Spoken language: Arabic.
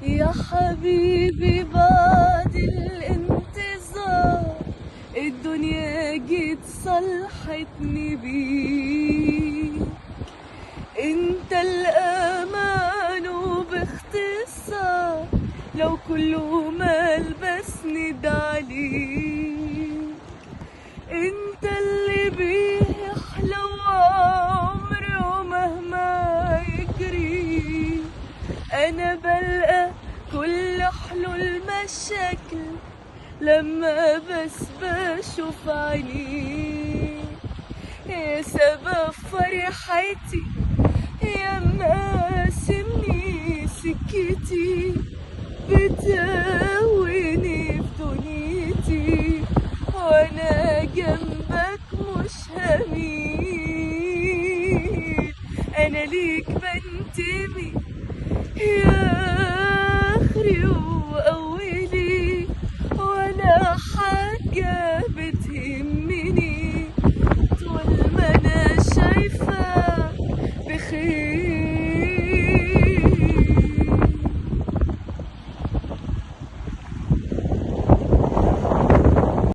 يا حبيبي بعد الانتظار الدنيا جيت صلحتني بيك. انت الامان وباختصار لو كله مال بس ندعليك. انت اللي بيه يحلى عمري ومهما يجري انا بلقى كل حلول مشاكل لما بس بشوف عينيك. يا سبب فرحتي يا مقاسمني سكتي بتقويني في دنيتي وانا جنبك مش هميل. انا ليك بنتمي يا اخري واولي ولا حاجه بتهمني